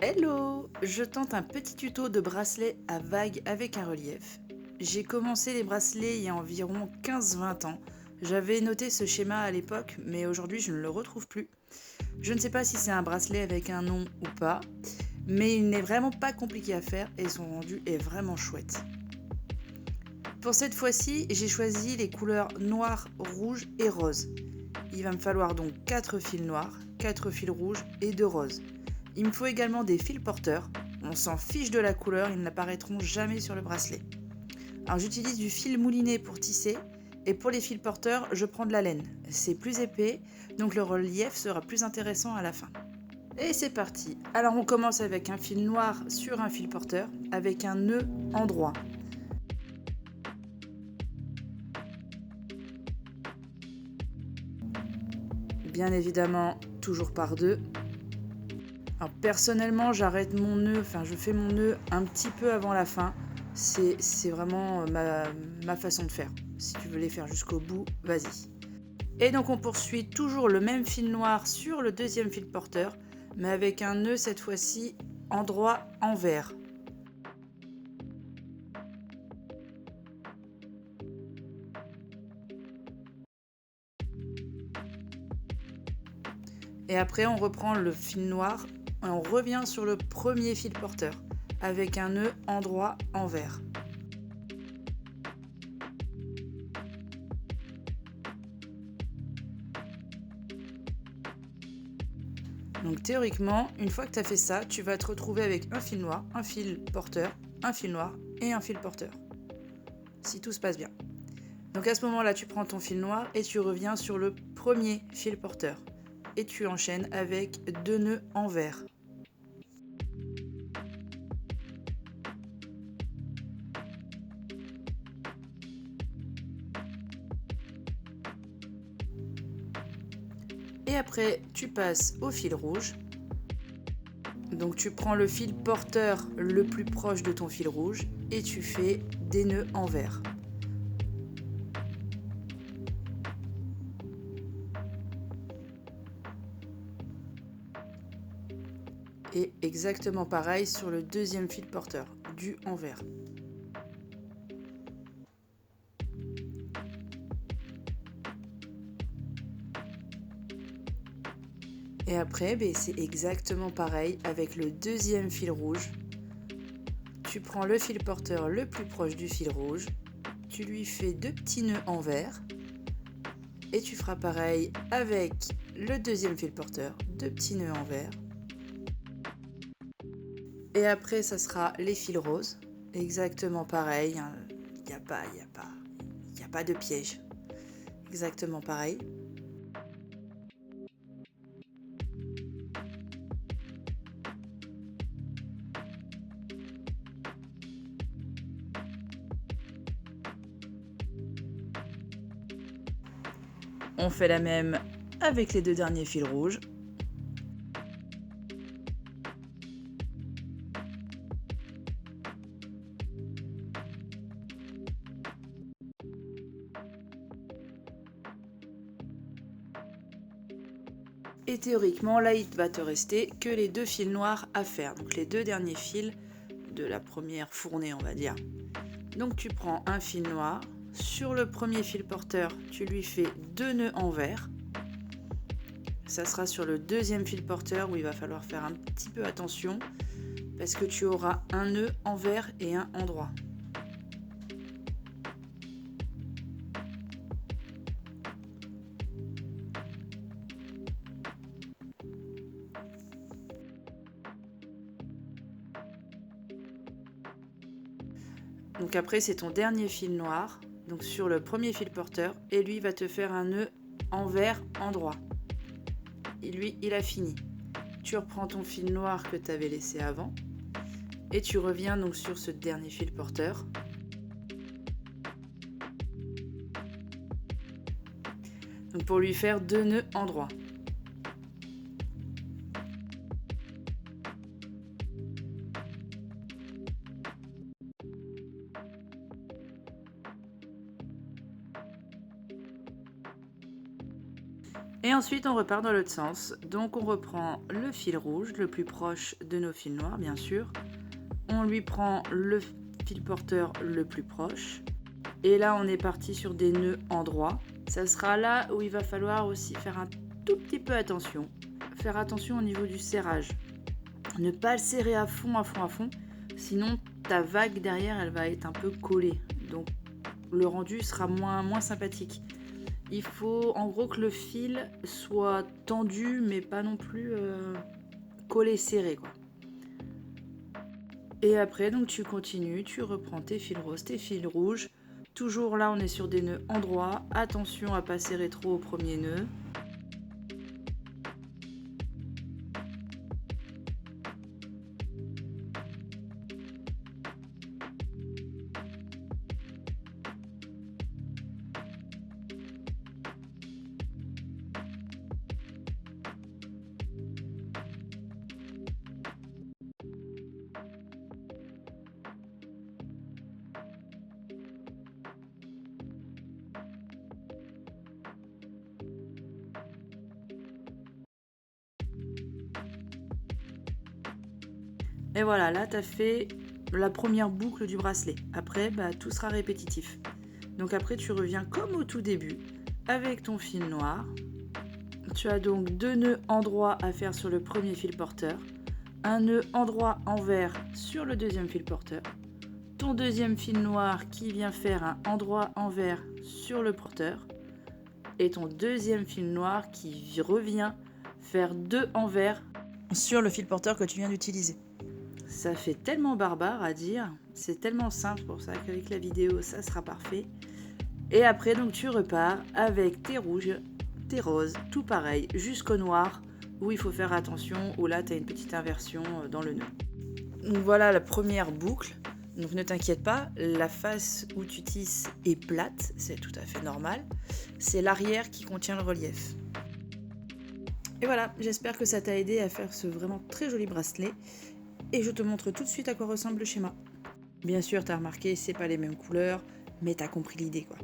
Hello! Je tente un petit tuto de bracelet à vagues avec un relief. J'ai commencé les bracelets il y a environ 15-20 ans. J'avais noté ce schéma à l'époque, mais aujourd'hui je ne le retrouve plus. Je ne sais pas si c'est un bracelet avec un nom ou pas, mais il n'est vraiment pas compliqué à faire et son rendu est vraiment chouette. Pour cette fois-ci, j'ai choisi les couleurs noir, rouge et rose. Il va me falloir donc 4 fils noirs, 4 fils rouges et 2 roses. Il me faut également des fils porteurs. On s'en fiche de la couleur, ils n'apparaîtront jamais sur le bracelet. Alors j'utilise du fil mouliné pour tisser et pour les fils porteurs, je prends de la laine. C'est plus épais, donc le relief sera plus intéressant à la fin. Et c'est parti. Alors on commence avec un fil noir sur un fil porteur avec un nœud en droit. Bien évidemment, toujours par deux. Alors personnellement, j'arrête mon nœud, je fais mon nœud un petit peu avant la fin. C'est vraiment ma façon de faire. Si tu veux les faire jusqu'au bout, vas-y. Et donc on poursuit toujours le même fil noir sur le deuxième fil porteur, mais avec un nœud cette fois-ci en droit envers. Et après on reprend le fil noir et on revient sur le premier fil porteur avec un nœud en droit envers. Donc théoriquement, une fois que tu as fait ça, tu vas te retrouver avec un fil noir, un fil porteur, un fil noir et un fil porteur. Si tout se passe bien. Donc à ce moment-là, tu prends ton fil noir et tu reviens sur le premier fil porteur. Et tu enchaînes avec 2 nœuds envers. Et après, tu passes au fil rouge. Donc tu prends le fil porteur le plus proche de ton fil rouge et tu fais des nœuds envers. Et exactement pareil sur le deuxième fil porteur, du envers. Et après, c'est exactement pareil avec le deuxième fil rouge. Tu prends le fil porteur le plus proche du fil rouge, tu lui fais 2 petits nœuds envers et tu feras pareil avec le deuxième fil porteur, 2 petits nœuds envers. Et après, ça sera les fils roses, exactement pareil, il n'y a pas de piège, exactement pareil. On fait la même avec les 2 derniers fils rouges. Et théoriquement, là, il va te rester que les 2 fils noirs à faire, donc les 2 derniers fils de la première fournée, on va dire. Donc tu prends un fil noir, sur le premier fil porteur, tu lui fais 2 nœuds envers. Ça sera sur le deuxième fil porteur où il va falloir faire un petit peu attention parce que tu auras un nœud envers et un en droit. Donc après, c'est ton dernier fil noir, donc sur le premier fil porteur, et lui va te faire un nœud envers en droit. Et lui, il a fini. Tu reprends ton fil noir que tu avais laissé avant, et tu reviens donc sur ce dernier fil porteur. Donc pour lui faire 2 nœuds en droit. Et ensuite on repart dans l'autre sens. Donc on reprend le fil rouge, le plus proche de nos fils noirs bien sûr. On lui prend le fil porteur le plus proche. Et là on est parti sur des nœuds en droit. Ça sera là où il va falloir aussi faire un tout petit peu attention. Faire attention au niveau du serrage. Ne pas le serrer à fond, sinon ta vague derrière elle va être un peu collée. Donc le rendu sera moins sympathique. Il faut en gros que le fil soit tendu mais pas non plus collé serré quoi. Et après donc tu continues, tu reprends tes fils roses, tes fils rouges. Toujours là on est sur des nœuds en droit. Attention à pas serrer trop au premier nœud. Et voilà, là tu as fait la première boucle du bracelet. Après, tout sera répétitif. Donc après, tu reviens comme au tout début avec ton fil noir. Tu as donc 2 nœuds en droit à faire sur le premier fil porteur, un nœud en droit envers sur le deuxième fil porteur, ton deuxième fil noir qui vient faire un endroit envers sur le porteur, et ton deuxième fil noir qui revient faire 2 envers sur le fil porteur que tu viens d'utiliser. Ça fait tellement barbare à dire, c'est tellement simple pour ça qu'avec la vidéo ça sera parfait. Et après donc tu repars avec tes rouges, tes roses, tout pareil jusqu'au noir où il faut faire attention, où là tu as une petite inversion dans le nœud. Donc voilà la première boucle. Donc ne t'inquiète pas, la face où tu tisses est plate, c'est tout à fait normal. C'est l'arrière qui contient le relief. Et voilà, j'espère que ça t'a aidé à faire ce vraiment très joli bracelet. Et je te montre tout de suite à quoi ressemble le schéma. Bien sûr, t'as remarqué, c'est pas les mêmes couleurs, mais t'as compris l'idée quoi.